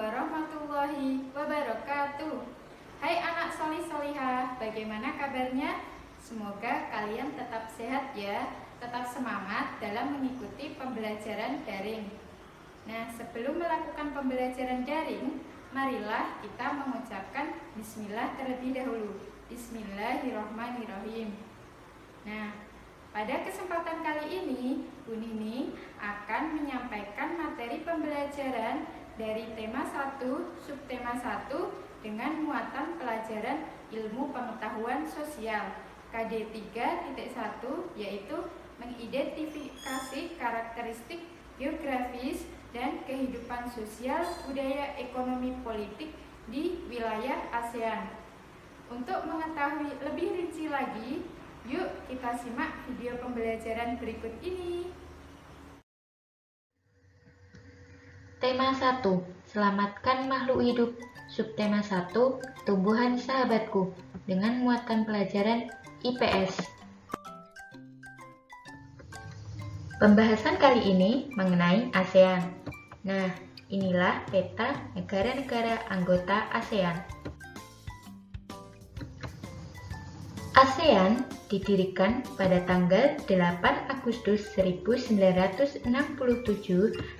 warahmatullahi wabarakatuh. Hai anak solih solihah, bagaimana kabarnya? Semoga kalian tetap sehat ya, tetap semangat dalam mengikuti pembelajaran daring. Nah, sebelum melakukan pembelajaran daring, marilah kita mengucapkan bismillah terlebih dahulu. Bismillahirrahmanirrahim. Nah, pada kesempatan kali ini, Bu Nining akan menyampaikan materi pembelajaran dari tema 1, subtema 1 dengan muatan pelajaran ilmu pengetahuan sosial KD 3.1, yaitu mengidentifikasi karakteristik geografis dan kehidupan sosial, budaya, ekonomi, politik di wilayah ASEAN. Untuk mengetahui lebih rinci lagi, yuk kita simak video pembelajaran berikut ini. Tema 1. Selamatkan makhluk hidup. Subtema 1. Tumbuhan sahabatku. Dengan muatan pelajaran IPS. Pembahasan kali ini mengenai ASEAN. Nah, inilah peta negara-negara anggota ASEAN. ASEAN didirikan pada tanggal 8 Agustus 1967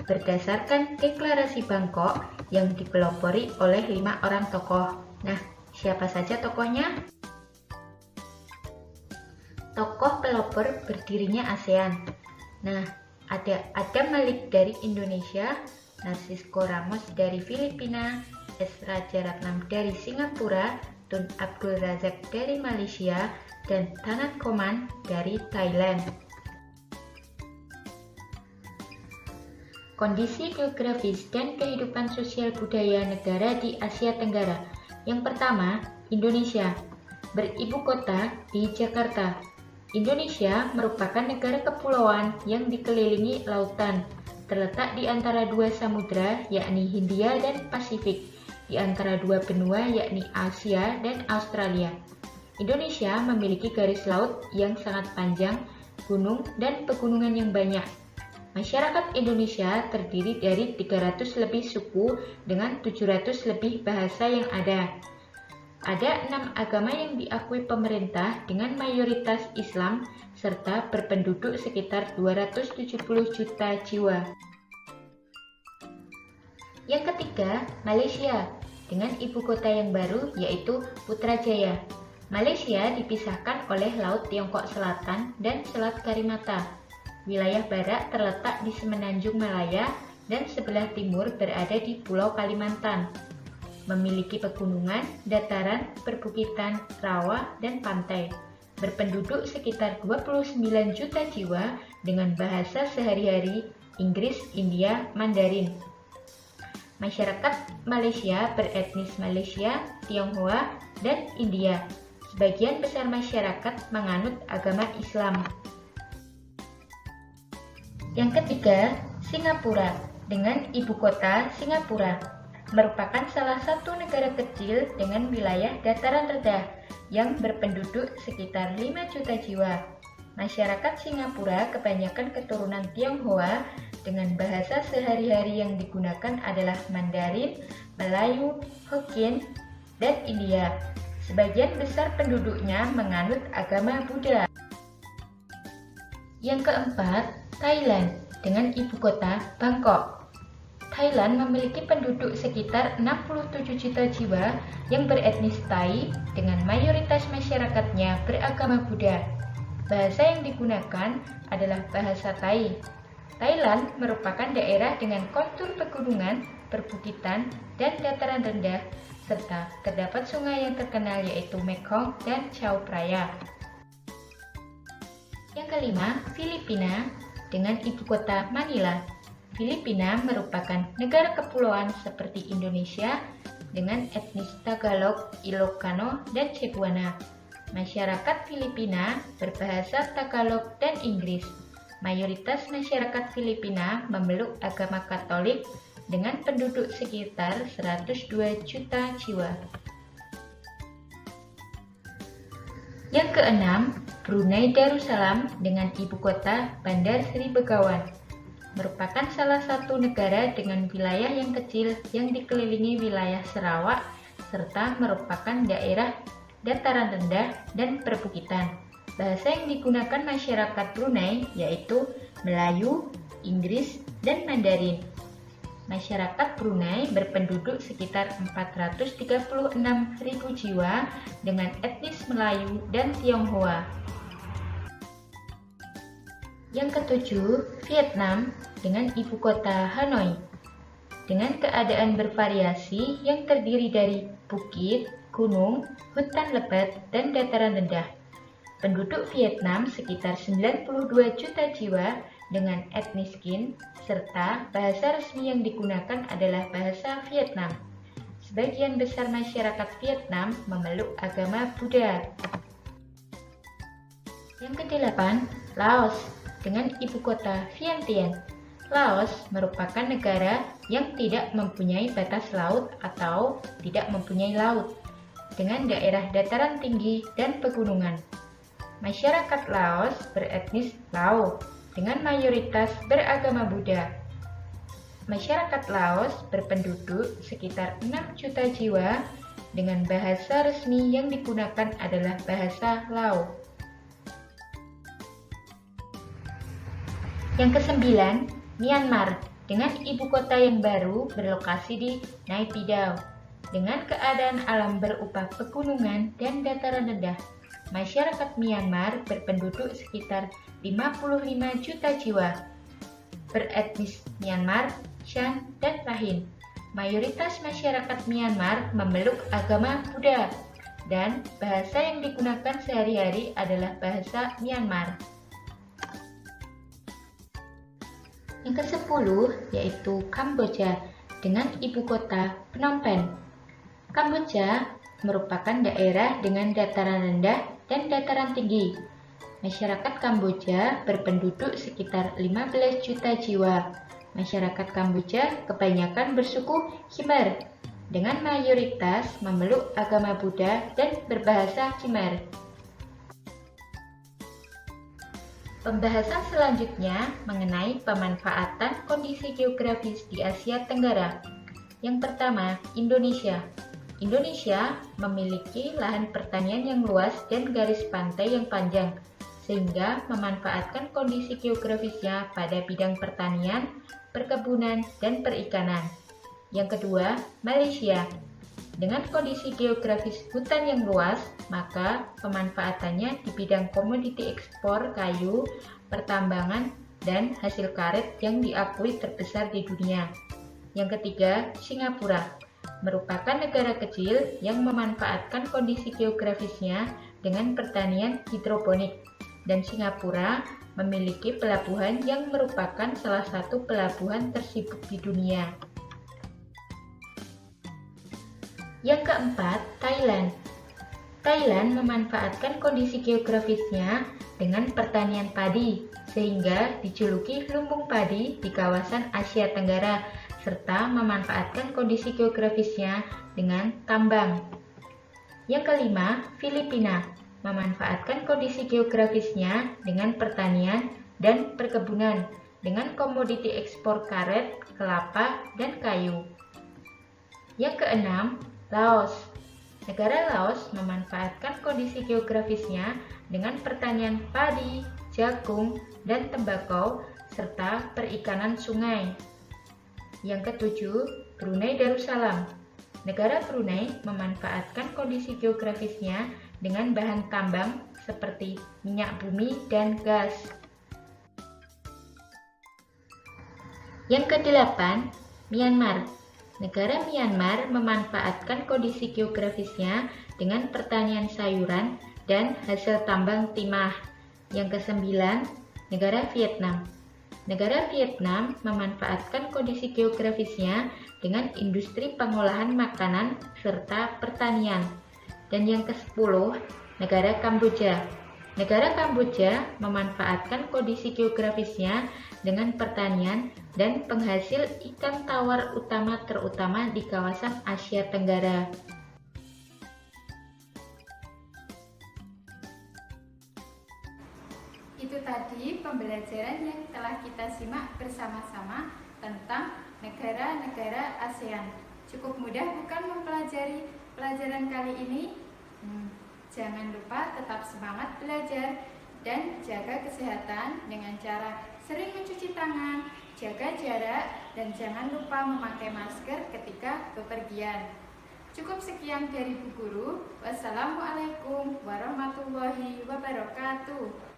berdasarkan Deklarasi Bangkok yang dipelopori oleh 5 orang tokoh. Nah, siapa saja tokohnya? Tokoh pelopor berdirinya ASEAN. Nah, ada Adam Malik dari Indonesia, Narcisco Ramos dari Filipina, S. Rajaratnam dari Singapura, Tun Abdul Razak dari Malaysia, dan Thanat Khoman dari Thailand. Kondisi geografis dan kehidupan sosial budaya negara di Asia Tenggara. Yang pertama, Indonesia. Beribu kota di Jakarta. Indonesia merupakan negara kepulauan yang dikelilingi lautan, terletak di antara dua samudra, yakni Hindia dan Pasifik, di antara dua benua, yakni Asia dan Australia. Indonesia memiliki garis laut yang sangat panjang, gunung, dan pegunungan yang banyak. Masyarakat Indonesia terdiri dari 300 lebih suku dengan 700 lebih bahasa yang ada. Ada 6 agama yang diakui pemerintah dengan mayoritas Islam, serta berpenduduk sekitar 270 juta jiwa. Yang ketiga, Malaysia, dengan ibu kota yang baru yaitu Putrajaya. Malaysia dipisahkan oleh Laut Tiongkok Selatan dan Selat Karimata. Wilayah barat terletak di Semenanjung Malaya dan sebelah timur berada di Pulau Kalimantan. Memiliki pegunungan, dataran, perbukitan, rawa, dan pantai. Berpenduduk sekitar 29 juta jiwa dengan bahasa sehari-hari Inggris, India, Mandarin. Masyarakat Malaysia beretnis Malaysia, Tionghoa, dan India. Sebagian besar masyarakat menganut agama Islam. Yang ketiga, Singapura, dengan ibu kota Singapura. Merupakan salah satu negara kecil dengan wilayah dataran rendah yang berpenduduk sekitar 5 juta jiwa. Masyarakat Singapura kebanyakan keturunan Tionghoa dengan bahasa sehari-hari yang digunakan adalah Mandarin, Melayu, Hokkien, dan India. Sebagian besar penduduknya menganut agama Buddha. Yang keempat, Thailand dengan ibu kota Bangkok. Thailand memiliki penduduk sekitar 67 juta jiwa yang beretnis Thai dengan mayoritas masyarakatnya beragama Buddha. Bahasa yang digunakan adalah bahasa Thai. Thailand merupakan daerah dengan kontur pegunungan, perbukitan, dan dataran rendah, serta terdapat sungai yang terkenal yaitu Mekong dan Chao Phraya. Yang kelima, Filipina dengan ibu kota Manila. Filipina merupakan negara kepulauan seperti Indonesia dengan etnis Tagalog, Ilocano, dan Cebuana. Masyarakat Filipina berbahasa Tagalog dan Inggris. Mayoritas masyarakat Filipina memeluk agama Katolik dengan penduduk sekitar 102 juta jiwa. Yang keenam, Brunei Darussalam dengan ibu kota Bandar Sri Begawan. merupakan salah satu negara dengan wilayah yang kecil yang dikelilingi wilayah Sarawak serta merupakan daerah dataran rendah dan perbukitan. Bahasa yang digunakan masyarakat Brunei yaitu Melayu, Inggris, dan Mandarin. Masyarakat Brunei berpenduduk sekitar 436.000 jiwa dengan etnis Melayu dan Tionghoa. Yang ketujuh, Vietnam dengan ibu kota Hanoi. Dengan keadaan bervariasi yang terdiri dari bukit, gunung, hutan lebat, dan dataran rendah. Penduduk Vietnam sekitar 92 juta jiwa dengan etnis Kin, serta bahasa resmi yang digunakan adalah bahasa Vietnam. Sebagian besar masyarakat Vietnam memeluk agama Buddha. Yang kedelapan, Laos dengan ibu kota Vientiane. Laos merupakan negara yang tidak mempunyai batas laut atau tidak mempunyai laut, dengan daerah dataran tinggi dan pegunungan. Masyarakat Laos beretnis Lao, dengan mayoritas beragama Buddha. Masyarakat Laos berpenduduk sekitar 6 juta jiwa, dengan bahasa resmi yang digunakan adalah bahasa Lao. Yang kesembilan, Myanmar dengan ibu kota yang baru berlokasi di Naypyidaw. Dengan keadaan alam berupa pegunungan dan dataran rendah, masyarakat Myanmar berpenduduk sekitar 55 juta jiwa. Beretnis Myanmar, Shan, dan Rakhine. Mayoritas masyarakat Myanmar memeluk agama Buddha dan bahasa yang digunakan sehari-hari adalah bahasa Myanmar. Yang ke-10 yaitu Kamboja dengan ibu kota Phnom Penh. Kamboja merupakan daerah dengan dataran rendah dan dataran tinggi. Masyarakat Kamboja berpenduduk sekitar 15 juta jiwa. Masyarakat Kamboja kebanyakan bersuku Khmer, dengan mayoritas memeluk agama Buddha dan berbahasa Khmer. Pembahasan selanjutnya mengenai pemanfaatan kondisi geografis di Asia Tenggara. Yang pertama, Indonesia. Indonesia memiliki lahan pertanian yang luas dan garis pantai yang panjang, sehingga memanfaatkan kondisi geografisnya pada bidang pertanian, perkebunan, dan perikanan. Yang kedua, Malaysia. Dengan kondisi geografis hutan yang luas, maka pemanfaatannya di bidang komoditi ekspor kayu, pertambangan, dan hasil karet yang diakui terbesar di dunia. Yang ketiga, Singapura. Merupakan negara kecil yang memanfaatkan kondisi geografisnya dengan pertanian hidroponik, dan Singapura memiliki pelabuhan yang merupakan salah satu pelabuhan tersibuk di dunia. Yang keempat, Thailand. Thailand memanfaatkan kondisi geografisnya dengan pertanian padi, sehingga dijuluki lumbung padi di kawasan Asia Tenggara, serta memanfaatkan kondisi geografisnya dengan tambang. Yang kelima, Filipina. Memanfaatkan kondisi geografisnya dengan pertanian dan perkebunan, dengan komoditi ekspor karet, kelapa, dan kayu. Yang keenam, Laos. Negara Laos memanfaatkan kondisi geografisnya dengan pertanian padi, jagung, dan tembakau, serta perikanan sungai. Yang ketujuh, Brunei Darussalam. Negara Brunei memanfaatkan kondisi geografisnya dengan bahan tambang seperti minyak bumi dan gas. Yang kedelapan, Myanmar. Negara Myanmar memanfaatkan kondisi geografisnya dengan pertanian sayuran dan hasil tambang timah. Yang kesembilan, negara Vietnam. Negara Vietnam memanfaatkan kondisi geografisnya dengan industri pengolahan makanan serta pertanian. Dan yang ke-10, negara Kamboja. Negara Kamboja memanfaatkan kondisi geografisnya dengan pertanian dan penghasil ikan tawar utama terutama di kawasan Asia Tenggara. Itu tadi pembelajaran yang telah kita simak bersama-sama tentang negara-negara ASEAN. Cukup mudah bukan mempelajari pelajaran kali ini? Jangan lupa tetap semangat belajar dan jaga kesehatan dengan cara sering mencuci tangan, jaga jarak, dan jangan lupa memakai masker ketika bepergian. Cukup sekian dari Bu Guru. Wassalamualaikum warahmatullahi wabarakatuh.